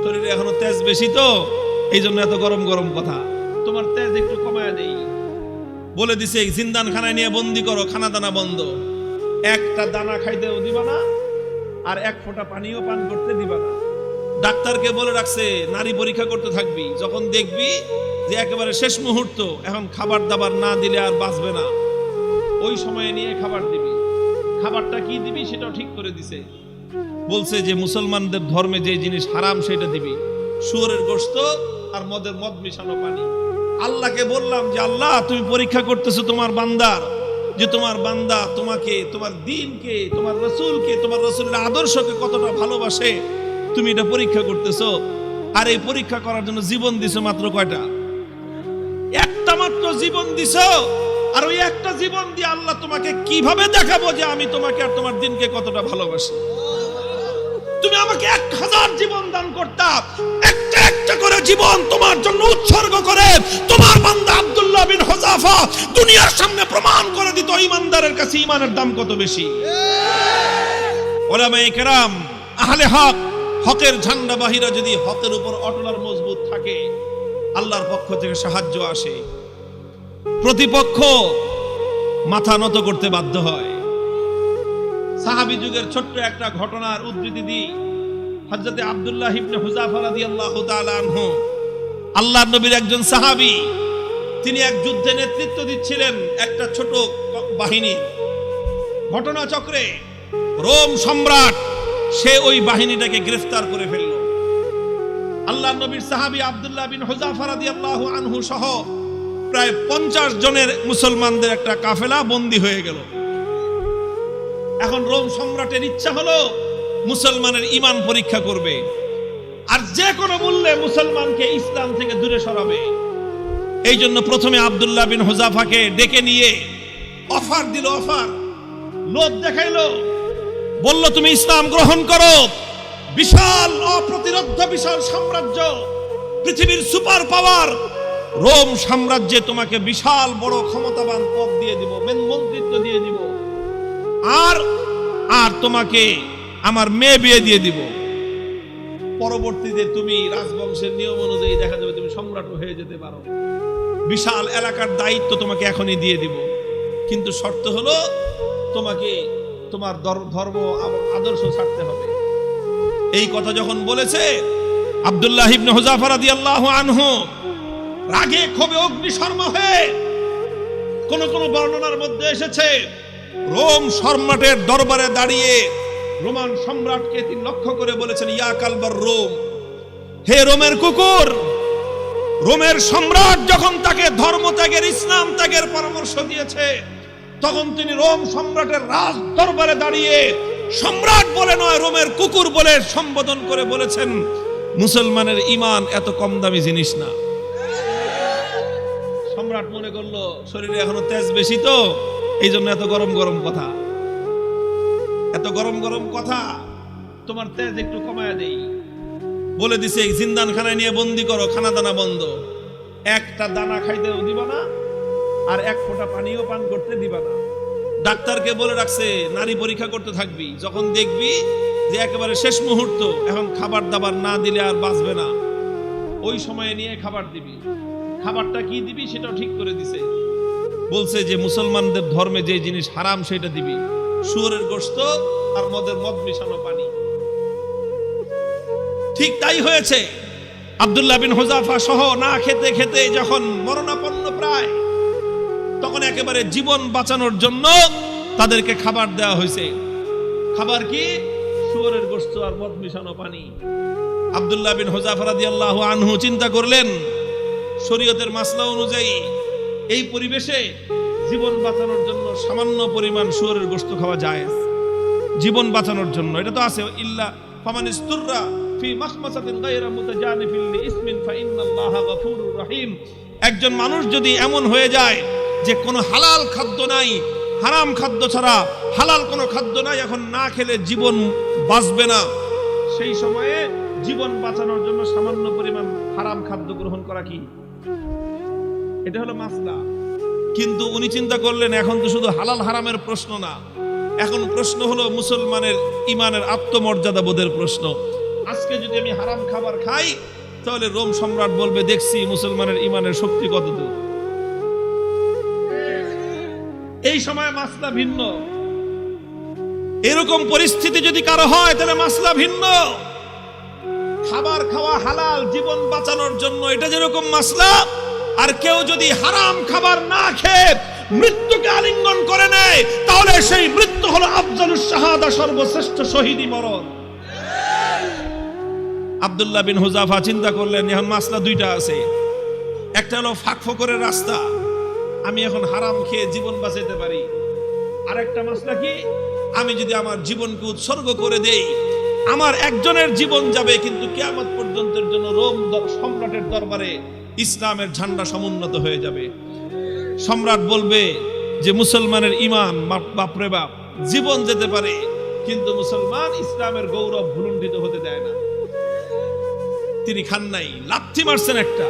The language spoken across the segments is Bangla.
শরীরে এখনো তেজ বেশি তো এই জন্য এত গরম গরম কথা। তোমার তেজ একটু কমায় দেই। বলে দিছে জিন্দানখানায় নিয়ে বন্দি করো, খানা দানা বন্ধ, একটা দানা খাইতেও দিবা না, আর এক ফোঁটা পানিও পান করতে দিবা না। ডাক্তারকে বলে রাখছে নারী পরীক্ষা করতে থাকবি, যখন দেখবি যে একেবারে শেষ মুহূর্ত, এখন খাবার দাবার না দিলে আর বাঁচবে না, ওই সময়ে নিয়ে খাবার দিবি। খাবারটা কি দিবি সেটাও ঠিক করে দিছে। বলছে যে মুসলমানদের ধর্মে যে জিনিস হারাম সেটা দিবি, শুয়োরের গোশত আর মদ মিশানো পানি। আল্লাহকে বললাম যে আল্লাহ তুমি পরীক্ষা করতেছো তোমার বান্দার, যে তোমার বান্দা তোমাকে, তোমার দ্বীনকে, তোমার রাসূলকে, তোমার রাসূলের আদর্শকে কতটা ভালোবাসে, তুমি এটা পরীক্ষা করতেছো। আর এই পরীক্ষা করার জন্য জীবন দিছো মাত্র কয়টা? একটা মাত্র জীবন দিছো। আর ওই একটা জীবন দিয়ে আল্লাহ তোমাকে কিভাবে দেখাবো যে আমি তোমাকে আর তোমার দ্বীনকে কতটা ভালোবাসি? তুমি আমাকে 1000 জীবন দান করতা, একটা একটা করে জীবন তোমার জন্য উৎসর্গ করে তোমার বান্দা আব্দুল্লাহ বিন হুযাফা দুনিয়ার সামনে প্রমাণ করে দিত ঈমানদারের কাছে ঈমানের দাম কত বেশি। উলামায়ে কেরাম, আহলে হক, হকের ঝান্ডাবাহীরা যদি হকের উপর অটল আর মজবুত থাকে, আল্লাহর পক্ষ থেকে সাহায্য আসে, প্রতিপক্ষ মাথা নত করতে বাধ্য হয়। সাহাবী যুগের ছোট্ট একটা ঘটনার উদ্ধৃতি দিই। হযরতে আব্দুল্লাহ ইবনে হুযাফা রাদিয়াল্লাহু তাআলা আনহু, আল্লাহর নবীর একজন সাহাবী, তিনি এক যুদ্ধে নেতৃত্ব দিচ্ছিলেন একটা ছোট বাহিনী। ঘটনাচক্রে রোম সম্রাট সে ওই বাহিনীটাকে গ্রেফতার করে ফেলল। আল্লাহর নবীর সাহাবী আব্দুল্লাহ বিন হুযাফা রাদিয়াল্লাহু আনহু সহ প্রায় 50 জনের মুসলমানদের একটা কাফেলা বন্দী হয়ে গেল। এখন রোম সম্রাটের ইচ্ছা হলো মুসলমানের ঈমান পরীক্ষা করবে, আর যে কোনো মূল্যে মুসলমানকে ইসলাম থেকে দূরে সরাবে। এই জন্য প্রথমে আব্দুল্লাহ বিন হুযাফাকে ডেকে নিয়ে অফার দিল, অফার লোভ দেখাইলো, বলল তুমি ইসলাম গ্রহণ করো, বিশাল অপ্রতিরোধ্য বিশাল সাম্রাজ্য, পৃথিবীর সুপার পাওয়ার রোম সাম্রাজ্যে তোমাকে বিশাল বড় ক্ষমতাবান পদ দিয়ে দিব, মন্ত্রিত্ব দিয়ে দিব, আর আর তোমাকে আমার মেয়ে বিয়ে দিয়ে দিব। পরবর্তীতে তুমি রাজবংশের নিয়ম অনুযায়ী দেখা যাবে তুমি সম্রাট হয়ে যেতে পারো, বিশাল এলাকার দায়িত্ব তোমাকে এখনই দিয়ে দিব, কিন্তু শর্ত হলো তোমাকে তোমার ধর্ম আদর্শ ছাড়তে হবে। এই কথা যখন বলেছে, আব্দুল্লাহ ইবনে হুযাফা রাদিয়াল্লাহু আনহু রাগে ক্ষোভে অগ্নিশর্মা হয়ে, কোন কোন বর্ণনার মধ্যে এসেছে রোম সম্রাটের দরবারে দাঁড়িয়ে রোমান সম্রাটকে তিনি লক্ষ্য করে বলেছেন, ইয়া কালবার রোম, হে রোমের কুকুর। রোমের সম্রাট যখন তাকে ধর্ম ত্যাগের, ইসলাম ত্যাগের পরামর্শ দিয়েছে, তখন তিনি রোম সম্রাটের রাজ দরবারে দাঁড়িয়ে সম্রাট বলে নয়, রোমের কুকুর বলে সম্বোধন করে বলেছেন, মুসলমানের ঈমান এত কম দামি জিনিস না। সম্রাট মনে করলো শরীরে এখনো তেজ বেশি তো এই জন্য এত গরম গরম কথা। এত গরম গরম কথা, তোমার তেজ একটু কমায় দেই। বলে দিছে জিন্দানখানায় নিয়ে বন্দি করো, খানা দানা বন্ধ, একটা দানা খাইতেও দিবা না, আর এক ফোঁটা পানিও পান করতে দিবা না। ডাক্তারকে বলে রাখছে নারী পরীক্ষা করতে থাকবি, যখন দেখবি যে একেবারে শেষ মুহূর্ত, এখন খাবার দাবার না দিলে আর বাঁচবে না, ওই সময়ে নিয়ে খাবার দিবি। খাবারটা কি দিবি সেটাও ঠিক করে দিছে। বলছে যে মুসলমানদের ধর্মে যে জিনিস হারাম সেটা দিবি, শুয়োরের গোশত আর মদ মিশানো পানি। ঠিক তাই হয়েছে। আব্দুল্লাহ বিন হুযাফা সহ না খেতে খেতে যখন মরণাপন্ন প্রায়, তখন একেবারে জীবন বাঁচানোর জন্য তাদেরকে খাবার দেওয়া হয়েছে। খাবার কি? শুয়োরের গোশত আর মদ মিশানো পানি। আব্দুল্লাহ বিন হুযাফা রাদিয়াল্লাহু আনহু চিন্তা করলেন, শরীয়তের মাসলা অনুযায়ী এই পরিবেশে জীবন বাঁচানোর জন্য সামান্য পরিমাণ শুয়োরের গোশত খাওয়া জায়েজ, জীবন বাঁচানোর জন্য। এটা তো আছে, ইল্লা ফামানিস্তুররা ফি মাখমাসাতিন গায়রা মুতাজানিফিন লিইসমিন ফাইন্নাল্লাহা গফুরুর রহিম। একজন মানুষ যদি এমন হয়ে যায় যে কোনো হালাল খাদ্য নাই, হারাম খাদ্য ছাড়া হালাল কোনো খাদ্য নাই, এখন না খেলে জীবন বাঁচবে না, সেই সময়ে জীবন বাঁচানোর জন্য সামান্য পরিমাণ হারাম খাদ্য গ্রহণ করা কি, এটা হলো মাসলা। কিন্তু উনি চিন্তা করলেন এখন তো শুধু হালাল হারামের প্রশ্ন না, এখন প্রশ্ন হলো মুসলমানের ঈমানের আত্মমর্যাদা বোধের প্রশ্ন। আজকে যদি আমি হারাম খাবার খাই তাহলে রোম সম্রাট বলবে দেখছি মুসলমানের ইমানের শক্তি কতদূর। এই সময় মাসলা ভিন্ন। এরকম পরিস্থিতি যদি কারো হয় তাহলে মাসলা ভিন্ন। খাবার খাওয়া হালাল জীবন বাঁচানোর জন্য, এটা যেরকম মাসলা। আর কেউ যদি হারাম খাবার না খেয়ে মৃত্যুকে আলিঙ্গন করে নেয় তাহলে সেই মৃত্যু হলো আফজালুস শাহাদা, সর্বশ্রেষ্ঠ শহীদি মরণ। আব্দুল্লাহ বিন হুযাফা চিন্তা করলেন এখন মাসলা দুইটা আছে। একটা হলো ফাঁকফোকরের রাস্তা, আমি এখন হারাম খেয়ে জীবন বাঁচাতে পারি। আর একটা মাসলা কি, আমি যদি আমার জীবনকে উৎসর্গ করে দেই আমার একজনের জীবন যাবে কিন্তু কিয়ামত পর্যন্তের জন্য রোম সম্রাটের দরবারে ইসলামের ঝান্ডা সমুন্নত হয়ে যাবে। সম্রাট বলবে যে মুসলমানের ইমান বাপরে বাপ, জীবন যেতে পারে কিন্তু মুসলমান ইসলামের গৌরব ভুলুণ্ঠিত হতে দেয় না। তিনি খান নাই, লাথি মারছেন একটা,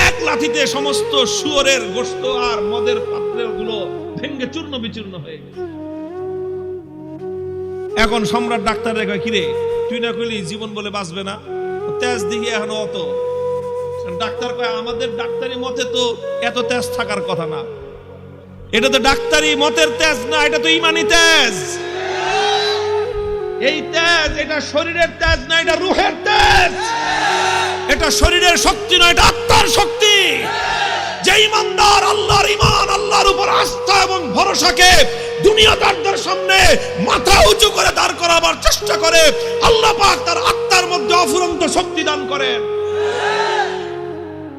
এক লাথিতে সমস্ত শুয়োরের গোশত আর মদের পাত্রগুলো ভেঙ্গে চূর্ণ বিচূর্ণ হয়ে গেছে। এখন সম্রাট ডাক্তারের কয় কিরে তুই না কইলি জীবন বলে বাঁচবে না, তেজ দিকে এখন অত। ডাক্তার কয় আমাদের ডাক্তারি মতে তো এত তেজ থাকার কথা না, এটা তো ডাক্তারি মতের তেজ না, এটা তো ইমানি তেজ। এই তেজ এটা শরীরের তেজ না, এটা রূহের তেজ। এটা শরীরের শক্তি নয়, এটা আত্মার শক্তি। যে ইমানদার আল্লাহর ইমান, আল্লাহর উপর আস্থা এবং ভরসাকে দুনিয়াদারদের সামনে মাথা উঁচু করে দাঁড় করাবার চেষ্টা করে, আল্লাহ পাক তার আত্মার মধ্যে অফুরন্ত শক্তি দান করেন।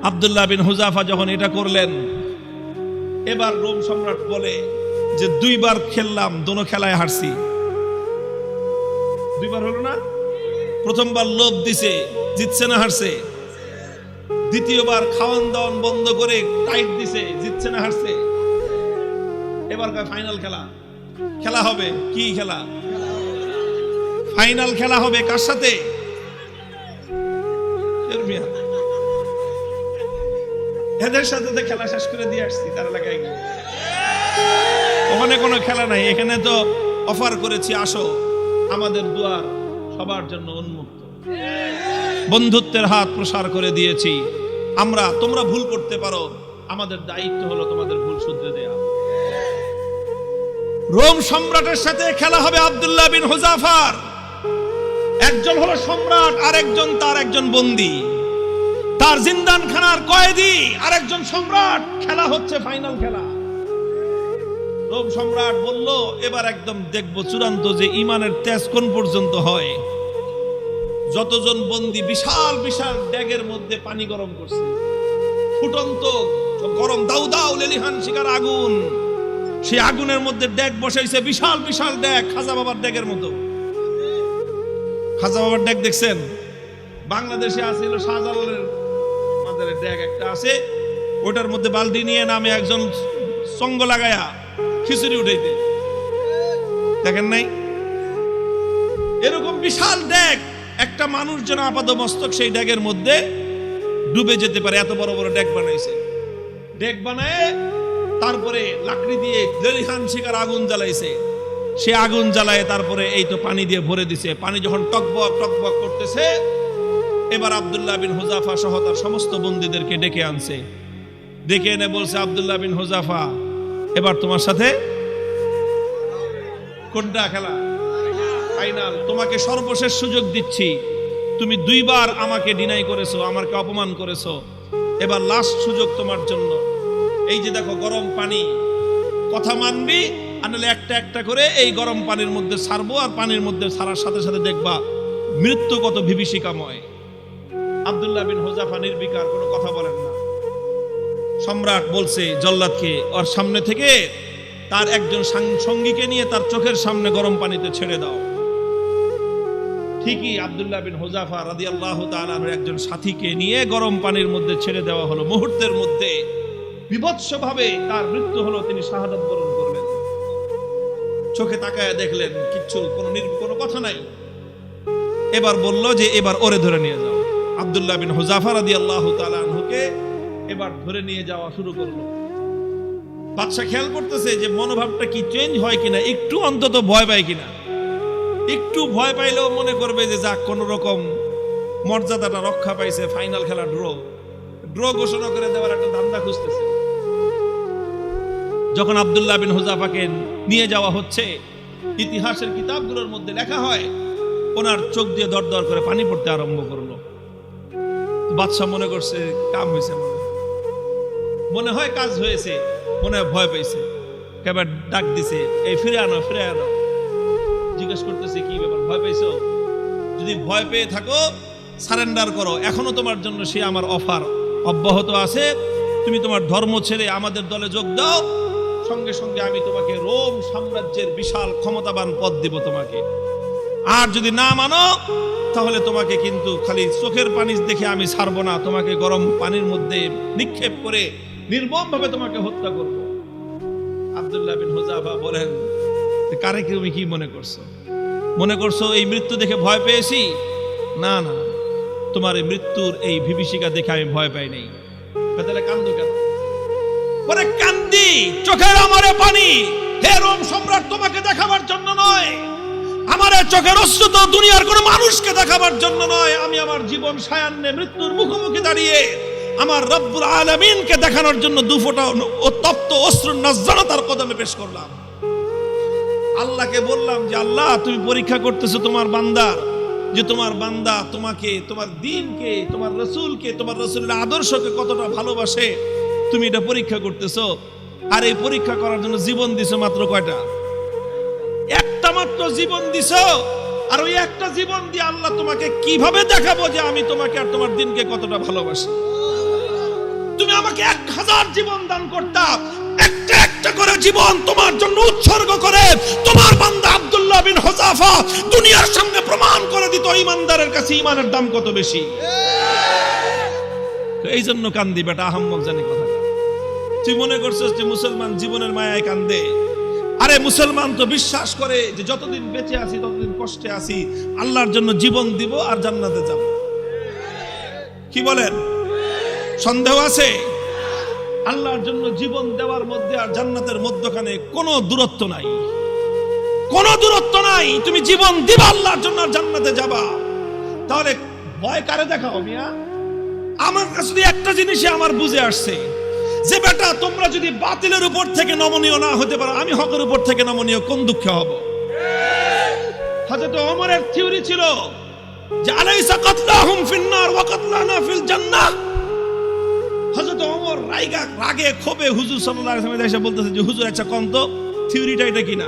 আব্দুল্লাহ বিন হুযাফা যখন এটা করলেন, এবার রোম সম্রাট বলে যে দুইবার খেললাম, দোনো খেলায় হারছি। দুইবার হলো না, প্রথমবার লোভ দিছে, জিতছে না হারছে। দ্বিতীয়বার খাওয়ান দাওয়ান বন্ধ করে টাইট দিছে, জিতছে না হারছে। এবার ফাইনাল খেলা, খেলা হবে কি খেলা? ফাইনাল খেলা হবে কার সাথে? এদের সাথে তো খেলা শেষ করে দিয়ে আসছি তার এলাকায় গিয়ে। ওখানে কোনো খেলা নাই, এখানে তো অফার করেছি আসো, আমাদের দুয়ার সবার জন্য উন্মুক্ত, বন্ধুত্বের হাত প্রসার করে দিয়েছি আমরা। তোমরা ভুল করতে পারো, আমাদের দায়িত্ব হলো তোমাদের ভুল শুধরে দেয়া। রোম সম্রাটের সাথে খেলা হবে আব্দুল্লাহ বিন হুযাফার। একজন হলো সম্রাট আর একজন তার একজন বন্দী, তার জিন্দানখানার কয়েদি আর একজন সম্রাট। খেলা হচ্ছে ফাইনাল খেলা। রোম সম্রাট বলল এবার একদম দেখবো চূড়ান্ত যে ইমানের তেজ কোন পর্যন্ত হয়। যতজন বন্দী বিশাল বিশাল ড্যাগের মধ্যে পানি গরম করছে, ফুটন্ত গরম দাউ দাউ লেলিহান শিকার আগুন, সেই আগুনের মধ্যে ড্যাগ বসাইছে, বিশাল বিশাল ড্যাগ, খাজা বাবার ড্যাগের মতো। খাজা বাবার ড্যাগ দেখছেন? বাংলাদেশে আছে হলো শাহজালালের মাজারের ড্যাগ একটা আছে, ওটার মধ্যে বালতি নিয়ে নামে একজন সঙ্গ লাগায়া খিচুড়ি উঠাইতে, দেখেন নাই? এরকম বিশাল ড্যাগ, একটা মানুষ যেন আপাত মস্তক সেই ড্যাগের মধ্যে ডুবে যেতে পারে, এত বড় বড় ড্যাগ বানাইছে। ড্যাগ বানায় তারপরে লাকড়ি দিয়ে লেলিহান শিকার আগুন জ্বালাইছে, সে আগুন জ্বালায় তারপরে এই তো পানি দিয়ে ভরে দিছে। পানি যখন টকবক টকবক করতেছে, এবার আব্দুল্লাহ বিন হুযাফা সহ তার সমস্ত বন্দীদেরকে ডেকে আনছে। ডেকে এনে বলছে, আব্দুল্লাহ বিন হুযাফা এবার তোমার সাথে কোনটা খেলা? ফাইনাল। তোমাকে সর্বশেষ সুযোগ দিচ্ছি, তুমি দুইবার আমাকে ডিনাই করেছো, আমাকে অপমান করেছো, এবার লাস্ট সুযোগ তোমার জন্য। এই যে দেখো গরম পানি, কথা মানবি আনলে একটা একটা করে এই গরম পানির মধ্যে ছাড়বো, আর পানির মধ্যে ছাড়ার সাথে সাথে দেখবা মৃত্যু কত বিভীষিকাময়। আব্দুল্লাহ বিন হুযাফা নির্বিকার, কোনো কথা বলেন না। সম্রাট বলছে জল্লাদকে ওর সামনে থেকে তার একজন সঙ্গীকে নিয়ে তার চোখের সামনে গরম পানিতে ছেড়ে দাও। ঠিকই আব্দুল্লাহ বিন হুযাফা রাদিয়াল্লাহু তাআলা একজন সাথীকে নিয়ে গরম পানির মধ্যে ছেড়ে দেওয়া হলো। মুহূর্তের মধ্যে বিভৎসভাবে তার মৃত্যু হলো, তিনি শাহাদাত বরণ করলেন। চোখে তাকায় দেখলেন কিচ্ছু, কোনো কথা নাই। এবার বলল যে এবার ওরে ধরে নিয়ে যাও। আব্দুল্লাহ বিন হুযাফা রাদিয়াল্লাহু তাআলা আনহুকে এবার ধরে নিয়ে যাওয়া শুরু করলো। বাদশা খেয়াল করতেছে যে মনোভাবটা কি চেঞ্জ হয় কিনা, একটু অন্তত ভয় পায় কিনা। একটু ভয় পাইলেও মনে করবে যে যাক কোন রকম মর্যাদাটা রক্ষা পাইছে, ফাইনাল খেলা ড্র ঘোষণা করে দেওয়ার একটা ধান্দা খুঁজতেছে। যখন আব্দুল্লাহ বিন হুযাফাকে নিয়ে যাওয়া হচ্ছে, ইতিহাসের কিতাবগুলোর মধ্যে লেখা হয় ওনার চোখ দিয়ে দরদর করে পানি পড়তে আরম্ভ করলো। বাদশা মনে করছে কাম হয়েছে, মনে হয় কাজ হয়েছে, মনে হয় ভয় পেয়েছে, কেবল ডাক দিছে, এই ফিরে আনো। জিজ্ঞেস করতেছে কি ব্যাপার, ভয় পেয়েছো? যদি ভয় পেয়ে থাকো সারেন্ডার করো, এখনো তোমার জন্য সে আমার অফার অব্যাহত আছে। তুমি তোমার ধর্ম ছেড়ে আমাদের দলে যোগ দাও, সঙ্গে সঙ্গে আমি তোমাকে রোম সাম্রাজ্যের বিশাল ক্ষমতাবান পদ দিব তোমাকে। আর যদি না মানো তাহলে তোমাকে কিন্তু খালি চোখের পানি দেখে আমি ছাড়বো না, তোমাকে গরম পানির মধ্যে নিক্ষেপ করে নির্মমভাবে তোমাকে হত্যা করব। আব্দুল্লাহ বিন হুযাফা বলেন, কারে তুমি কি মনে করছো? মনে করছো এই মৃত্যু দেখে ভয় পেয়েছি? না, তোমার এই মৃত্যুর এই বিভীষিকা দেখে আমি ভয় পাই নাই। তাহলে কান্দো কেন? পরে কান্দি, চোখের আমারে পানি, হে রোম সম্রাট, তোমাকে দেখাবার জন্য নয়, আমার চোখের অশ্রু তো দুনিয়ার কোন মানুষকে দেখাবার জন্য নয়। আমি আমার জীবন সায়ান্নে মৃত্যুর মুখোমুখি দাঁড়িয়ে আমার রব্বুল আলামিনকে দেখানোর জন্য দুফোঁটা তপ্ত অশ্রুর নজরানা তার কদমে পেশ করলাম। আল্লাহকে বললাম যে আল্লাহ, তুমি পরীক্ষা করতেছো তোমার বান্দার, যে তোমার বান্দা তোমাকে, তোমার দ্বীনকে, তোমার রাসূলকে, তোমার রাসূলের আদর্শকে কতটা ভালোবাসে, তুমি এটা পরীক্ষা করতেছো। আর এই পরীক্ষা করার জন্য জীবন দিছো মাত্র কয়টা? একটা মাত্র জীবন দিছো। আর ওই একটা জীবন দিয়ে আল্লাহ তোমাকে কিভাবে দেখাবো যে আমি তোমাকে আর তোমার দ্বীনকে কতটা ভালোবাসি? তুমি আমাকে 1000 জীবন দান করতাম, একটা একটা করে জীবন তোমার জন্য উৎসর্গ করে তোমার বান্দা আব্দুল্লাহ বিন হুযাফা দুনিয়ার সামনে প্রমাণ করে দিত ঈমানদারের কাছে ঈমানের দাম কত বেশি। এই জন্য কান্দি বেটা, আহাম্মক জানি কথাটা। তুই মনে করছিস যে মুসলমান জীবনের মায়ায় কান্দে? আরে মুসলমান তো বিশ্বাস করে যে যতদিন বেঁচে আছি ততদিন কষ্টে আছি, আল্লাহর জন্য জীবন দিব আর জান্নাতে যাব। কি বলেন? সন্দেহ আছে? আল্লাহর জন্য জীবন দেওয়ার মধ্যে আর জান্নাতের মধ্যখানে কোনো দূরত্ব নাই, কোনো দূরত্ব নাই। তুমি জীবন দিবা আল্লাহর জন্য আর জান্নাতে যাবা। তাহলে ভয় কারে দেখাও মিয়া? আমার কাছে একটা জিনিসই আমার বুঝে আসছে যে বেটা, তোমরা যদি বাতিলের উপর থেকে নমনীয় না হতে পারো, আমি হকের উপর থেকে নমনীয় কোন দুঃখে হব? হযরত ওমরের থিওরি ছিল যে আলাইসা কাতলাহুম ফিন্নার ওয়া কাতলানা ফিল জান্নাহ। হযরত ওমর রাগে ক্ষোভে হুজুর সাল্লাল্লাহু আলাইহি ওয়াসাল্লাম এসে বলতেছে যে হুজুর, আচ্ছা কোন তো থিওরিটা এটা কিনা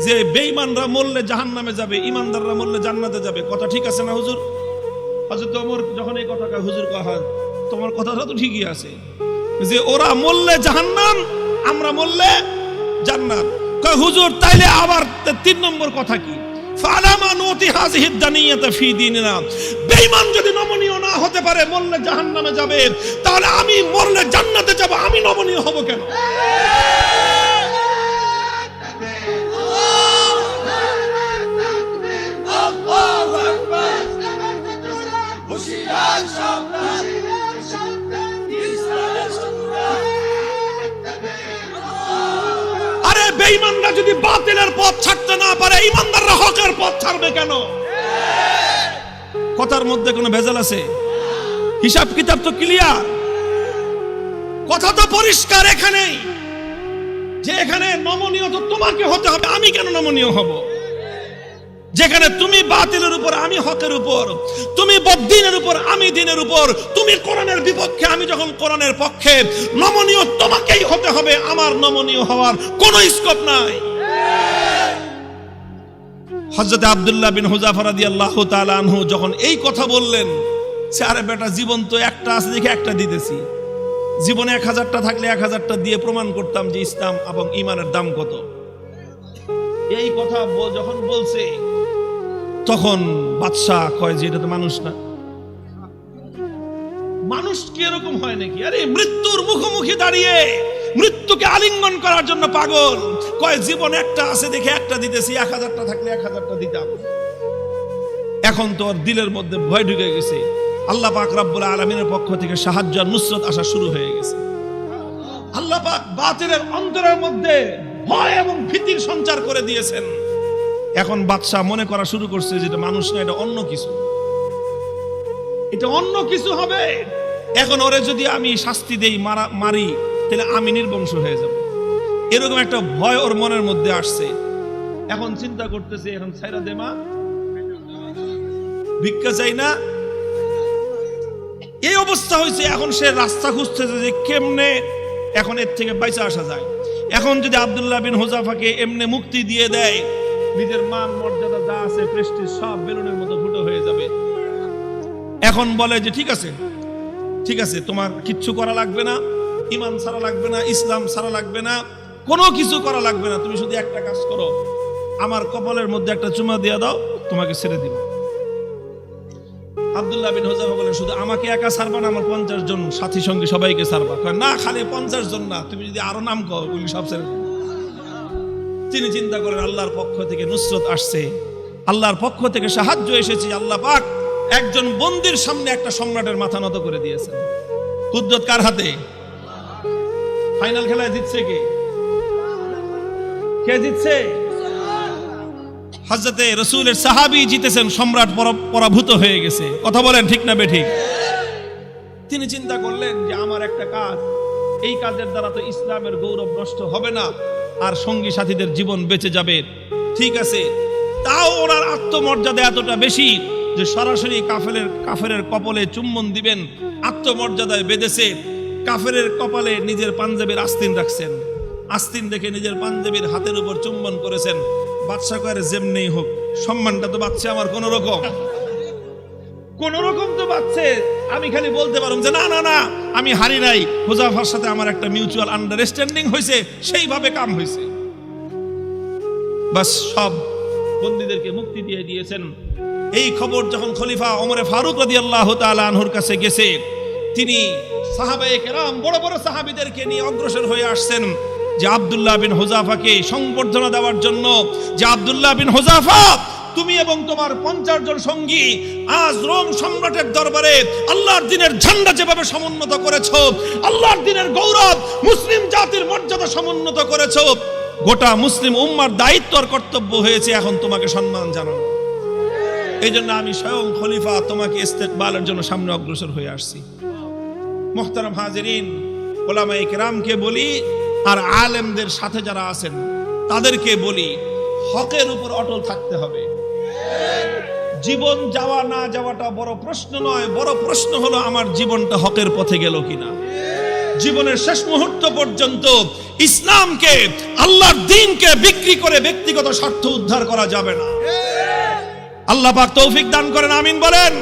যে বেঈমানরা মরলে জাহান্নামে যাবে, ঈমানদাররা মরলে জান্নাতে যাবে, কথা ঠিক আছে না হুজুর? হযরত ওমর যখন এই কথাটা হুজুর কয়, তোমার কথাটা তো ঠিকই আছে যে ওরা মরলে জাহান্নাম, আমরা মরলে জান্নাত। কয় হুজুর তাইলে আবার 3 নম্বর কথা কি? ফালামা নুতি হাযিহিদ দানিয়াতা ফি দীনিনা। বেঈমান যদি নমনীয় না হতে পারে, মরলে জাহান্নামে যাবে, তাহলে আমি মরলে জান্নাতে যাব, আমি নমনীয় হব কেন? আরে বেঈমানরা যদি বাতিলের পথ ছাড়তে না পারে, ঈমানদাররা হকের পথ ছাড়বে কেন? কথার মধ্যে কোনো ভেজাল আছে? হিসাব কিতাব তো ক্লিয়ার, কথা তো পরিষ্কার এখানেই, যে এখানে নমনীয় তো তোমাকে হতে হবে, আমি কেন নমনীয় হব? যেখানে তুমি বাতিলের উপর, আমি হকের উপর, তুমি বদ্দীনের উপর, আমি দ্বীনের উপর, তুমি কোরআনের বিপক্ষে, আমি যখন কোরআনের পক্ষে, নমনীয় তোমাকেই হতে হবে, আমার নমনীয় হওয়ার কোনো স্কোপ নাই। হযরত আব্দুল্লাহ বিন হুযাফা রাদিয়াল্লাহু তাআলা আনহু যখন এই কথা বললেন, সে আরে বেটা জীবন তো একটা আছে দেখে একটা দিতেছি, জীবনে 1000টা থাকলে 1000টা দিয়ে প্রমাণ করতাম যে ইসলাম এবং ঈমানের দাম কত। এই কথা যখন বলছে তখন বাদশাহ কয় যে এটা তো মানুষ না, মানুষ কি এরকম হয় নাকি? আরে মৃত্যুর মুখোমুখি দাঁড়িয়ে মৃত্যুকে আলিঙ্গন করার জন্য পাগল। কয় জীবন একটা আছে দেখে একটা দিতেছি, 1000টা থাকলে 1000টা দিতাম। এখন তো ওর দিলের মধ্যে ভয় ঢুকে গেছে, আল্লাহ পাক রব্বুল আলামিনের পক্ষ থেকে সাহায্য আর নুসরত আসা শুরু হয়ে গেছে। আল্লাহ পাক বাতিলের অন্তরের মধ্যে ভয় এবং ভীতির সঞ্চার করে দিয়েছেন। এখন বাদশা মনে করা শুরু করছে যেটা মানুষ না, এটা অন্য কিছু। এটা অন্য কিছু হবে। এখন ওরে যদি আমি শাস্তি দেই, মারি, তাহলে আমি নির্বংশ হয়ে যাব, এরকম একটা ভয় ওর মনের মধ্যে আসছে। এখন চিন্তা করতেছে, এখন ছাইরা দে মা, ভিক্ষা চাই না, এই অবস্থা হয়েছে। এখন সে রাস্তা খুঁজতেছে যে কেমনে এখন এর থেকে বাইচা আসা যায়। এখন যদি আব্দুল্লাহ বিন হুযাফাকে এমনি মুক্তি দিয়ে দেয়, নিজের মান মর্যাদা যা আছে, প্রেস্টিজ সব বেলুনের মতো ফুটো হয়ে যাবে। এখন বলে যে ঠিক আছে, ঠিক আছে, তোমার কিচ্ছু করা লাগবে না, ঈমান ছাড়া লাগবে না, ইসলাম ছাড়া লাগবে না, কোনো কিছু করা লাগবে না, তুমি শুধু একটা কাজ করো, আমার কপালের মধ্যে একটা চুমা দিয়ে দাও, তোমাকে ছেড়ে দিব। আব্দুল্লাহ বিন হুযাফা বলেন, শুধু আমাকে একা ছাড়বা না, আমার 50 জন সাথী সঙ্গী সবাইকে ছাড়বা। না, খালি 50 জন না, তুমি যদি আরো নাম কও, ওই সব ছেড়ে দিবে। তিনি চিন্তা করেন, আল্লাহর পক্ষ থেকে নুসরত আসছে, আল্লাহর পক্ষ থেকে সাহায্য এসেছে। আল্লাহ পাক একজন বন্দির সামনে একটা সম্রাটের মাথা নত করে দিয়েছেন। কুদরত কার হাতে? ফাইনাল খেলায় জিতছে কে? কে জিতছে? হযরতে রাসূলের সাহাবী জিতেছেন, সম্রাট পরাভূত হয়ে গেছে। কথা বলেন ঠিক না বেঠিক? তিনি চিন্তা করলেন যে আমার একটা কাজ, এই কাজের দ্বারা তো ইসলামের গৌরব নষ্ট হবে না, আর সঙ্গী সাথীদের জীবন বেঁচে যাবে। ঠিক আছে, তাও ওনার আত্মমর্যাদা এতটা বেশি যে সরাসরি কাফেরের কপালে চুম্বন দিবেন, আত্মমর্যাদায় বেঁধেছে। কাফেরের কপালে নিজের পাঞ্জাবির আস্তিন রাখছেন, আস্তিন দেখে নিজের পাঞ্জাবির হাতের উপর চুম্বন করেছেন। বাদশা কয়ের যেমনি হোক, সম্মানটা তো বাঁচছে আমার, কোন রকম তো বাঁচছে। আমি খালি বলতে পারলাম যে না না না, আমি হারি নাই, হুযাফার সাথে আমার একটা মিউচুয়াল আন্ডারস্ট্যান্ডিং হয়েছে, সেইভাবে কাম হয়েছে। বাস, সব বন্দীদেরকে মুক্তি দিয়ে দিয়েছেন। এই খবর যখন খলিফা ওমরে ফারুক রাদিয়াল্লাহু তাআলা আনহুর কাছে গেছে, তিনি সাহাবায়ে কেরাম বড় বড় সাহাবীদেরকে নিয়ে অগ্রসর হয়ে আসছেন যে আব্দুল্লাহ বিন হুযাফাকে সংবর্ধনা দেওয়ার জন্য, যে আব্দুল্লাহ বিন হুযাফা, তুমি এবং তোমার 50 জন সঙ্গী আজ রোম সম্রাটের দরবারে আল্লাহর দ্বীনের ঝান্ডা যেভাবে সমুন্নত করেছো, আল্লাহর দ্বীনের গৌরব, মুসলিম জাতির মর্যাদা সমুন্নত করেছো, গোটা মুসলিম উম্মার দায়িত্ব আর কর্তব্য হয়েছে এখন তোমাকে সম্মান জানানো। এই জন্য আমি স্বয়ং খলিফা তোমাকে ইস্তেকবালের জন্য সামনে অগ্রসর হয়ে আসছি। মুহতারাম হাজিরিন, উলামায়ে কেরামকে বলি, আর আলেমদের সাথে যারা আছেন তাদেরকে বলি, হকের উপর অটল থাকতে হবে। জীবন যাওয়া না যাওয়াটা বড় প্রশ্ন নয়, বড় প্রশ্ন হলো আমার জীবনটা হকের পথে গেল কিনা। জীবনের শেষ মুহূর্ত পর্যন্ত ইসলামকে, আল্লাহর দ্বীনকে বিক্রি করে ব্যক্তিগত স্বার্থ উদ্ধার করা যাবে না। আল্লাহ পাক তৌফিক দান করেন, আমিন বলেন।